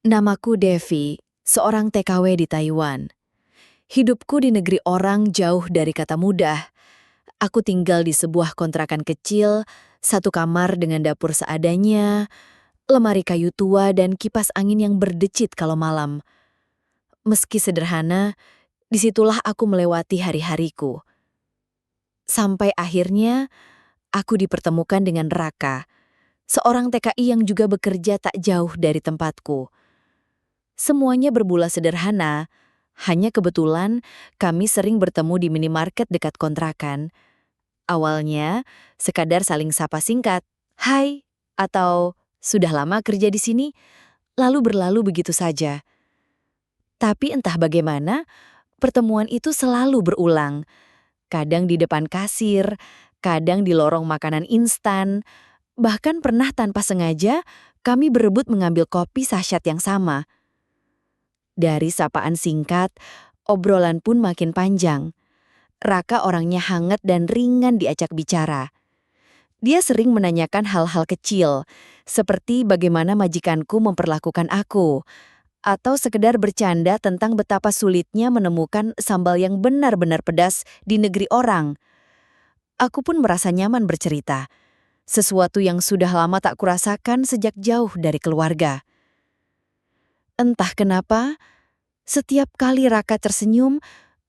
Namaku Devi, seorang TKW di Taiwan. Hidupku di negeri orang jauh dari kata mudah. Aku tinggal di sebuah kontrakan kecil, satu kamar dengan dapur seadanya, lemari kayu tua dan kipas angin yang berdecit kalau malam. Meski sederhana, disitulah aku melewati hari-hariku. Sampai akhirnya, aku dipertemukan dengan Raka, seorang TKI yang juga bekerja tak jauh dari tempatku. Semuanya bermula sederhana, hanya kebetulan kami sering bertemu di minimarket dekat kontrakan. Awalnya, sekadar saling sapa singkat, "Hai," atau "Sudah lama kerja di sini?" Lalu berlalu begitu saja. Tapi entah bagaimana, pertemuan itu selalu berulang. Kadang di depan kasir, kadang di lorong makanan instan, bahkan pernah tanpa sengaja kami berebut mengambil kopi sasyat yang sama. Dari sapaan singkat, obrolan pun makin panjang. Raka orangnya hangat dan ringan diajak bicara. Dia sering menanyakan hal-hal kecil, seperti bagaimana majikanku memperlakukan aku, atau sekedar bercanda tentang betapa sulitnya menemukan sambal yang benar-benar pedas di negeri orang. Aku pun merasa nyaman bercerita, sesuatu yang sudah lama tak kurasakan sejak jauh dari keluarga. Entah kenapa, setiap kali Raka tersenyum,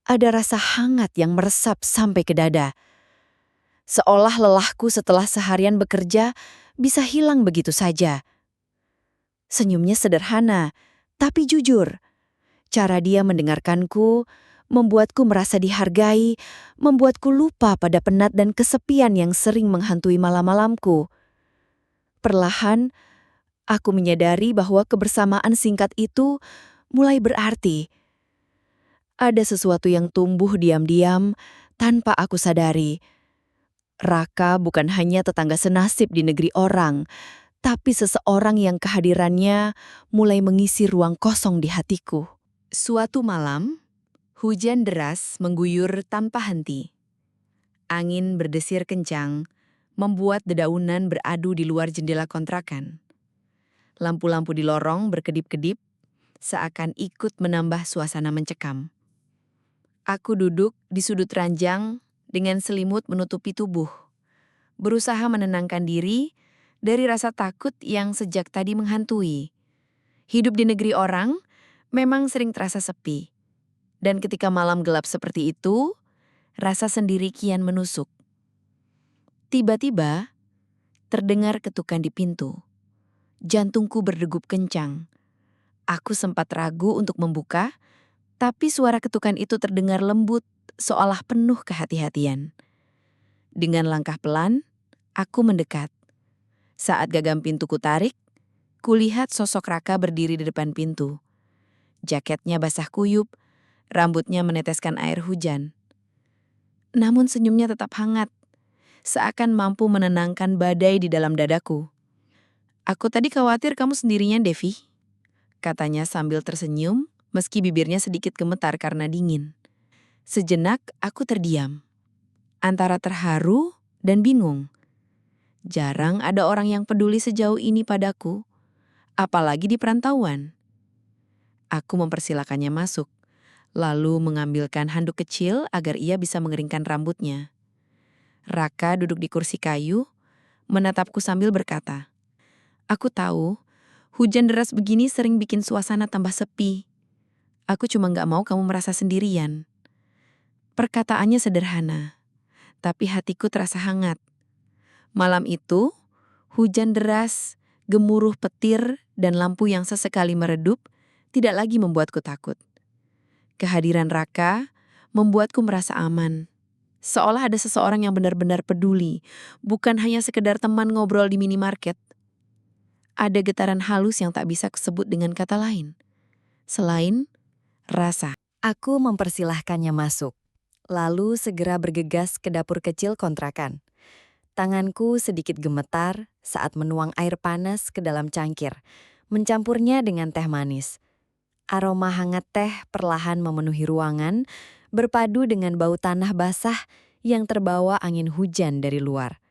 ada rasa hangat yang meresap sampai ke dada. Seolah lelahku setelah seharian bekerja bisa hilang begitu saja. Senyumnya sederhana, tapi jujur. Cara dia mendengarkanku, membuatku merasa dihargai, membuatku lupa pada penat dan kesepian yang sering menghantui malam-malamku. Perlahan, aku menyadari bahwa kebersamaan singkat itu mulai berarti. Ada sesuatu yang tumbuh diam-diam tanpa aku sadari. Raka bukan hanya tetangga senasib di negeri orang, tapi seseorang yang kehadirannya mulai mengisi ruang kosong di hatiku. Suatu malam, hujan deras mengguyur tanpa henti. Angin berdesir kencang, membuat dedaunan beradu di luar jendela kontrakan. Lampu-lampu di lorong berkedip-kedip, seakan ikut menambah suasana mencekam. Aku duduk di sudut ranjang dengan selimut menutupi tubuh, berusaha menenangkan diri dari rasa takut yang sejak tadi menghantui. Hidup di negeri orang memang sering terasa sepi, dan ketika malam gelap seperti itu, rasa sendiri kian menusuk. Tiba-tiba, terdengar ketukan di pintu. Jantungku berdegup kencang. Aku sempat ragu untuk membuka, tapi suara ketukan itu terdengar lembut, seolah penuh kehati-hatian. Dengan langkah pelan, aku mendekat. Saat gagang pintu kutarik, kulihat sosok Raka berdiri di depan pintu. Jaketnya basah kuyup, rambutnya meneteskan air hujan. Namun senyumnya tetap hangat, seakan mampu menenangkan badai di dalam dadaku. "Aku tadi khawatir kamu sendirian, Devi," katanya sambil tersenyum, meski bibirnya sedikit gemetar karena dingin. Sejenak aku terdiam, antara terharu dan bingung. Jarang ada orang yang peduli sejauh ini padaku, apalagi di perantauan. Aku mempersilakannya masuk, lalu mengambilkan handuk kecil agar ia bisa mengeringkan rambutnya. Raka duduk di kursi kayu, menatapku sambil berkata, "Aku tahu, hujan deras begini sering bikin suasana tambah sepi. Aku cuma gak mau kamu merasa sendirian." Perkataannya sederhana, tapi hatiku terasa hangat. Malam itu, hujan deras, gemuruh petir, dan lampu yang sesekali meredup tidak lagi membuatku takut. Kehadiran Raka membuatku merasa aman. Seolah ada seseorang yang benar-benar peduli, bukan hanya sekedar teman ngobrol di minimarket. Ada getaran halus yang tak bisa kusebut dengan kata lain. Selain rasa. Aku mempersilahkannya masuk, lalu segera bergegas ke dapur kecil kontrakan. Tanganku sedikit gemetar saat menuang air panas ke dalam cangkir, mencampurnya dengan teh manis. Aroma hangat teh perlahan memenuhi ruangan, berpadu dengan bau tanah basah yang terbawa angin hujan dari luar.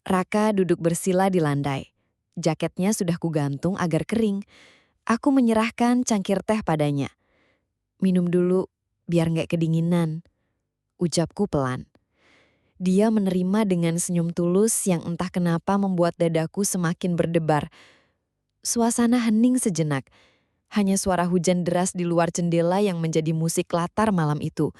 Raka duduk bersila di landai. Jaketnya sudah kugantung agar kering. Aku menyerahkan cangkir teh padanya. Minum dulu, biar nggak kedinginan, ucapku pelan. Dia menerima dengan senyum tulus yang entah kenapa membuat dadaku semakin berdebar. Suasana hening sejenak. Hanya suara hujan deras di luar jendela yang menjadi musik latar malam itu.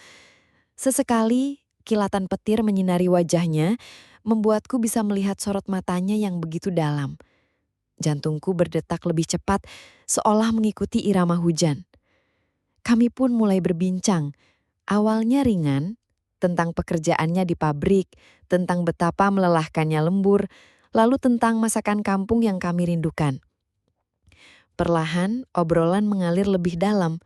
Sesekali, kilatan petir menyinari wajahnya, membuatku bisa melihat sorot matanya yang begitu dalam. Jantungku berdetak lebih cepat, seolah mengikuti irama hujan. Kami pun mulai berbincang, awalnya ringan, tentang pekerjaannya di pabrik, tentang betapa melelahkannya lembur, lalu tentang masakan kampung yang kami rindukan. Perlahan, obrolan mengalir lebih dalam.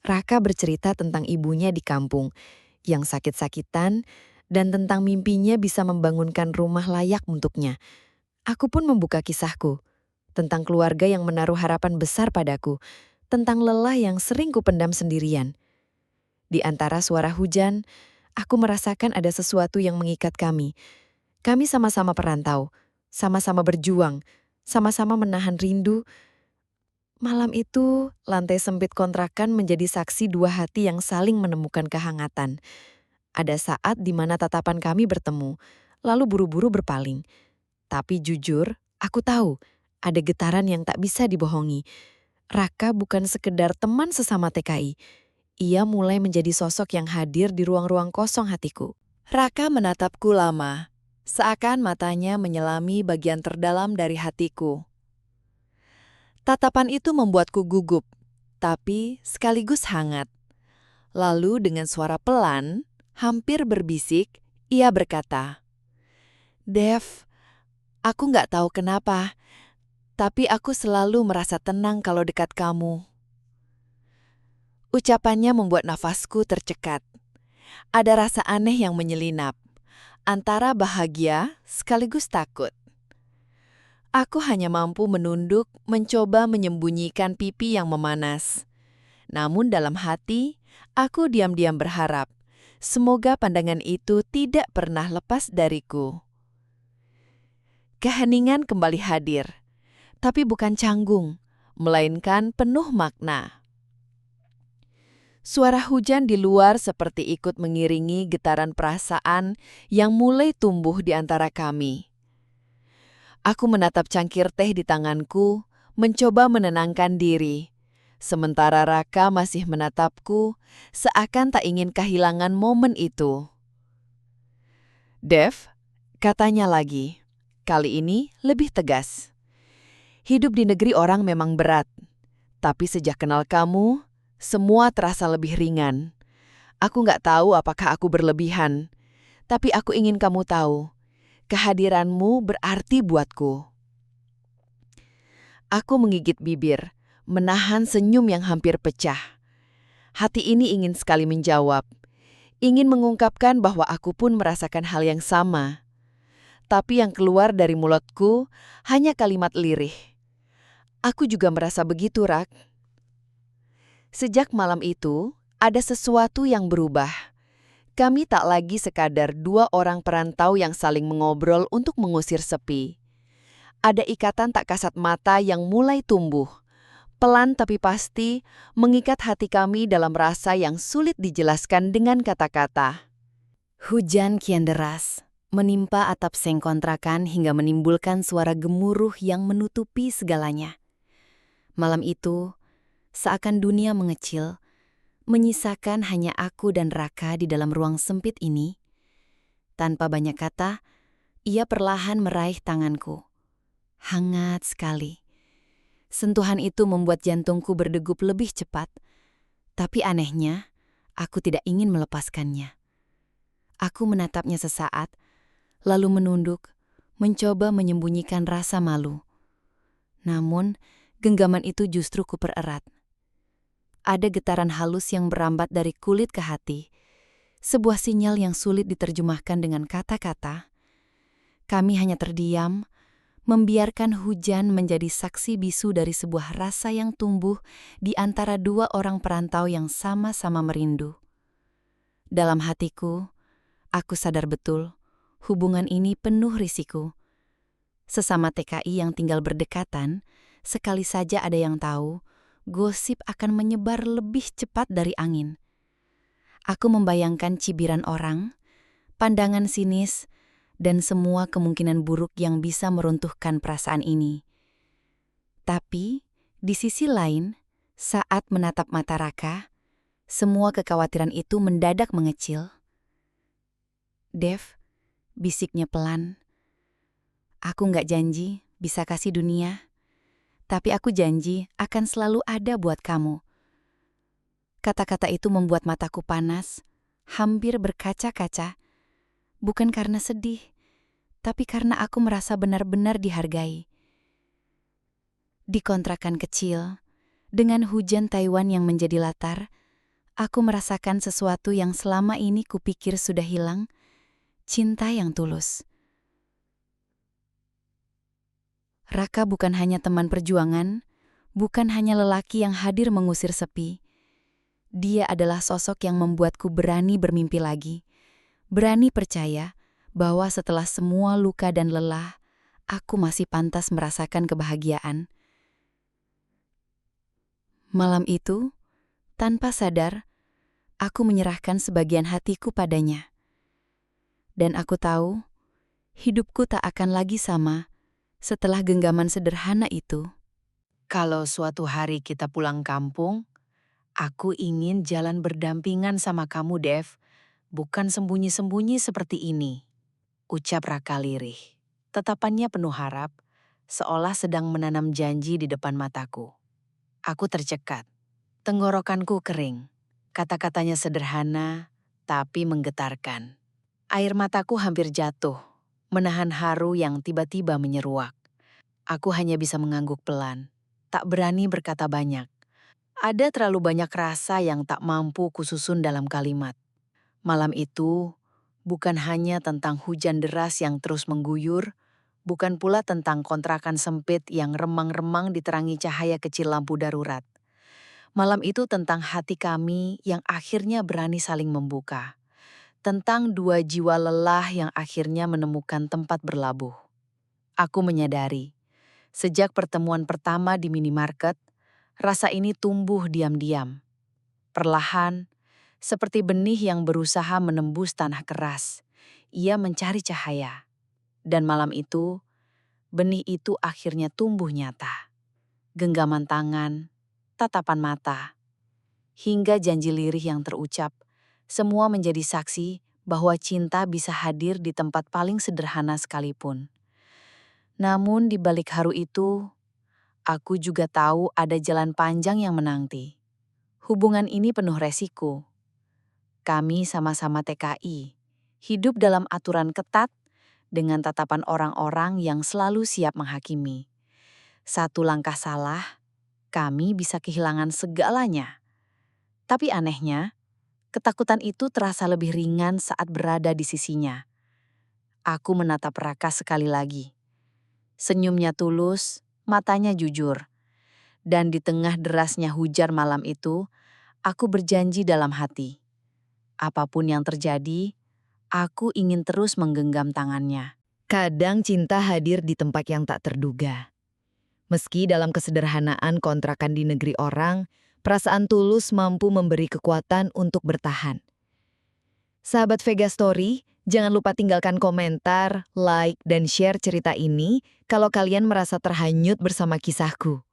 Raka bercerita tentang ibunya di kampung, yang sakit-sakitan, dan tentang mimpinya bisa membangunkan rumah layak untuknya. Aku pun membuka kisahku, tentang keluarga yang menaruh harapan besar padaku, tentang lelah yang sering kupendam sendirian. Di antara suara hujan, aku merasakan ada sesuatu yang mengikat kami. Kami sama-sama perantau, sama-sama berjuang, sama-sama menahan rindu. Malam itu, lantai sempit kontrakan menjadi saksi dua hati yang saling menemukan kehangatan. Ada saat di mana tatapan kami bertemu, lalu buru-buru berpaling. Tapi jujur, aku tahu, ada getaran yang tak bisa dibohongi. Raka bukan sekedar teman sesama TKI. Ia mulai menjadi sosok yang hadir di ruang-ruang kosong hatiku. Raka menatapku lama, seakan matanya menyelami bagian terdalam dari hatiku. Tatapan itu membuatku gugup, tapi sekaligus hangat. Lalu dengan suara pelan, hampir berbisik, ia berkata, "Dev, aku nggak tahu kenapa, tapi aku selalu merasa tenang kalau dekat kamu." Ucapannya membuat nafasku tercekat. Ada rasa aneh yang menyelinap, antara bahagia sekaligus takut. Aku hanya mampu menunduk, mencoba menyembunyikan pipi yang memanas. Namun dalam hati, aku diam-diam berharap, semoga pandangan itu tidak pernah lepas dariku. Keheningan kembali hadir, tapi bukan canggung, melainkan penuh makna. Suara hujan di luar seperti ikut mengiringi getaran perasaan yang mulai tumbuh di antara kami. Aku menatap cangkir teh di tanganku, mencoba menenangkan diri. Sementara Raka masih menatapku, seakan tak ingin kehilangan momen itu. "Dev," katanya lagi, kali ini lebih tegas. "Hidup di negeri orang memang berat, tapi sejak kenal kamu, semua terasa lebih ringan. Aku nggak tahu apakah aku berlebihan, tapi aku ingin kamu tahu, kehadiranmu berarti buatku." Aku menggigit bibir, menahan senyum yang hampir pecah. Hati ini ingin sekali menjawab, ingin mengungkapkan bahwa aku pun merasakan hal yang sama. Tapi yang keluar dari mulutku hanya kalimat lirih. "Aku juga merasa begitu, Rak." Sejak malam itu, ada sesuatu yang berubah. Kami tak lagi sekadar dua orang perantau yang saling mengobrol untuk mengusir sepi. Ada ikatan tak kasat mata yang mulai tumbuh. Pelan tapi pasti, mengikat hati kami dalam rasa yang sulit dijelaskan dengan kata-kata. Hujan kian deras, menimpa atap seng kontrakan hingga menimbulkan suara gemuruh yang menutupi segalanya. Malam itu, seakan dunia mengecil, menyisakan hanya aku dan Raka di dalam ruang sempit ini. Tanpa banyak kata, ia perlahan meraih tanganku. Hangat sekali. Sentuhan itu membuat jantungku berdegup lebih cepat, tapi anehnya, aku tidak ingin melepaskannya. Aku menatapnya sesaat, lalu menunduk, mencoba menyembunyikan rasa malu. Namun, genggaman itu justru kupererat. Ada getaran halus yang berambat dari kulit ke hati, sebuah sinyal yang sulit diterjemahkan dengan kata-kata. Kami hanya terdiam, membiarkan hujan menjadi saksi bisu dari sebuah rasa yang tumbuh di antara dua orang perantau yang sama-sama merindu. Dalam hatiku, aku sadar betul, hubungan ini penuh risiko. Sesama TKI yang tinggal berdekatan, sekali saja ada yang tahu, gosip akan menyebar lebih cepat dari angin. Aku membayangkan cibiran orang, pandangan sinis, dan semua kemungkinan buruk yang bisa meruntuhkan perasaan ini. Tapi, di sisi lain, saat menatap mata Raka, semua kekhawatiran itu mendadak mengecil. "Dev," bisiknya pelan, "aku nggak janji bisa kasih dunia, tapi aku janji akan selalu ada buat kamu." Kata-kata itu membuat mataku panas, hampir berkaca-kaca, bukan karena sedih, tapi karena aku merasa benar-benar dihargai. Di kontrakan kecil, dengan hujan Taiwan yang menjadi latar, aku merasakan sesuatu yang selama ini kupikir sudah hilang, cinta yang tulus. Raka bukan hanya teman perjuangan, bukan hanya lelaki yang hadir mengusir sepi. Dia adalah sosok yang membuatku berani bermimpi lagi, berani percaya bahwa setelah semua luka dan lelah, aku masih pantas merasakan kebahagiaan. Malam itu, tanpa sadar, aku menyerahkan sebagian hatiku padanya. Dan aku tahu, hidupku tak akan lagi sama setelah genggaman sederhana itu. Kalau suatu hari kita pulang kampung, aku ingin jalan berdampingan sama kamu, Dev. Bukan sembunyi-sembunyi seperti ini, ucap Raka lirih. Tatapannya penuh harap, seolah sedang menanam janji di depan mataku. Aku tercekat. Tenggorokanku kering. Kata-katanya sederhana, tapi menggetarkan. Air mataku hampir jatuh, menahan haru yang tiba-tiba menyeruak. Aku hanya bisa mengangguk pelan, tak berani berkata banyak. Ada terlalu banyak rasa yang tak mampu kususun dalam kalimat. Malam itu bukan hanya tentang hujan deras yang terus mengguyur, bukan pula tentang kontrakan sempit yang remang-remang diterangi cahaya kecil lampu darurat. Malam itu tentang hati kami yang akhirnya berani saling membuka. Tentang dua jiwa lelah yang akhirnya menemukan tempat berlabuh. Aku menyadari, sejak pertemuan pertama di minimarket, rasa ini tumbuh diam-diam. Perlahan, seperti benih yang berusaha menembus tanah keras, ia mencari cahaya. Dan malam itu, benih itu akhirnya tumbuh nyata. Genggaman tangan, tatapan mata, hingga janji lirih yang terucap, semua menjadi saksi bahwa cinta bisa hadir di tempat paling sederhana sekalipun. Namun di balik haru itu, aku juga tahu ada jalan panjang yang menanti. Hubungan ini penuh resiko. Kami sama-sama TKI, hidup dalam aturan ketat dengan tatapan orang-orang yang selalu siap menghakimi. Satu langkah salah, kami bisa kehilangan segalanya. Tapi anehnya, ketakutan itu terasa lebih ringan saat berada di sisinya. Aku menatap Raka sekali lagi. Senyumnya tulus, matanya jujur. Dan di tengah derasnya hujan malam itu, aku berjanji dalam hati. Apapun yang terjadi, aku ingin terus menggenggam tangannya. Kadang cinta hadir di tempat yang tak terduga. Meski dalam kesederhanaan kontrakan di negeri orang, perasaan tulus mampu memberi kekuatan untuk bertahan. Sahabat Vega Story, jangan lupa tinggalkan komentar, like, dan share cerita ini kalau kalian merasa terhanyut bersama kisahku.